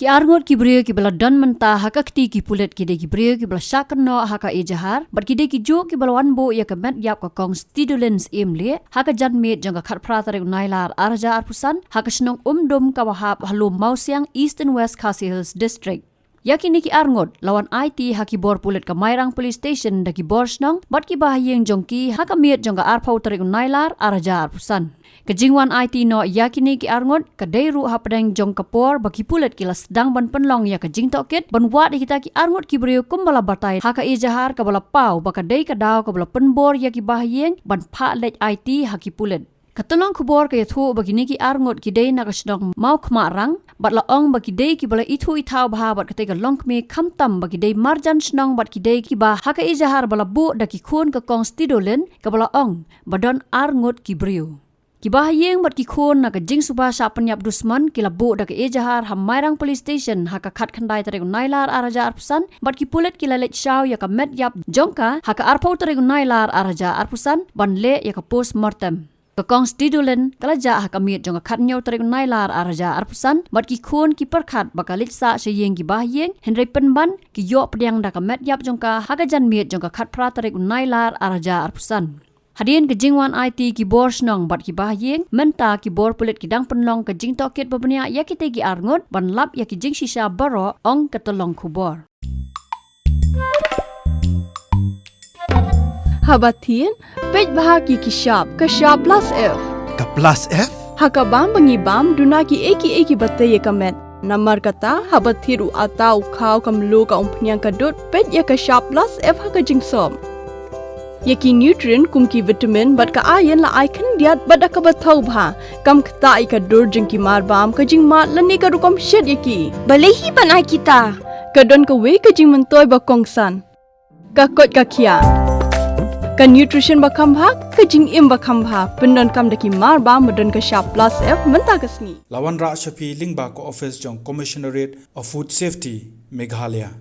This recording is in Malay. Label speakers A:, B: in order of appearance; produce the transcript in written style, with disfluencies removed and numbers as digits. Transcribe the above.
A: Ki arngot ki brio ki bala dan mentah haka kti ki pulit ki de ki brio ki bala syakno haka ejahar bat ki de ki jo ki bala wanbo ya ka met yap ka kong students imle haka janmet jang ka khat pratare unailar arja arpusan haka snong dom ka wahap halum mausiang East and West Khasi Hills district. Yakini ki arngot lawan Aiti haki bor pulit ka Mairang police station daki bor snong bat ki Bahaïing jongki haka miet jong ka arpau tare unailar arja arpusan. Kejingwan Aiti no yakini ki arngot kadai ru hapadang jong kapor baki pulit kila Sdang ban penlong ya kejing Tohkit ban wat kita ki arngot ki brio kumbala batai haka ijahar ka bala pau baka dai ka daw ka bala penbor ya ki Bahaïing ban pha lej Aiti haki pulit. Katulong kubor ka yathu bagini ki arngot ki dai na kasnong mau kmarang bat la ong baki dai ki bala ithu ithau bha bat kate ka longkme khamtam baki dai marjan snong bat ki dai ki ba haka ijahar bala bu daki khun ka kong stidolen ka bala ong badon arngot ki brio. Ki Bahaïing bat ki khon na ka jing suba sha penyap dusman ki labu da ka ejahar ham Mairang police station haka khat khandai tare unailar araja arpusan bat ki pulit ki lalet shaw ya ka met yap jongka haka arpau tare unailar araja arpusan ban le ya ka post mortem. Ka kong stidulen kalaja haka miet jong ka khat nyau tare unailar araja arpusan bat ki khon ki perkhat bakalit sa sheyeng ki Bahaïing henry penban ki yo pediang da ka met yap jongka haka jan miet jong ka khat pra tare unailar araja arpusan. Hadian ke jingwan Aiti ki bor snong bat ki Bahaïing menta ki bor pulit ki dang penlong ke jing Tohkit babnia ya ki tegi arngot ban lap ya ki jing shisha baro ong ketolong kubor.
B: Habatin pej bahagi ki shop ka shop plus F.
C: Ka plus F?
B: Haka bam bangi bam duna ki eki batte ye kamet. Namar kata habathiru atau khau kamlu ka umpnyang kadut pej ya ka shop plus F haka jing som. Yaki nutrient kum ki vitamin bat ka ayan la icon diat bat ka bathau bha kam khta ka dur jing ki mar bam ka jing mat lani ka rukom shed yaki
D: balehi banai kita
B: ka don ka we ka jing mentoy ba kongsan ka kot ka khia ka nutrition ba kham bha ka jing im ba kham bha pendon kam daki mar bam madon ka sharp plus F menta kasni
C: lawan ra shapi lingba ko office jong commissionerate of food safety Meghalaya.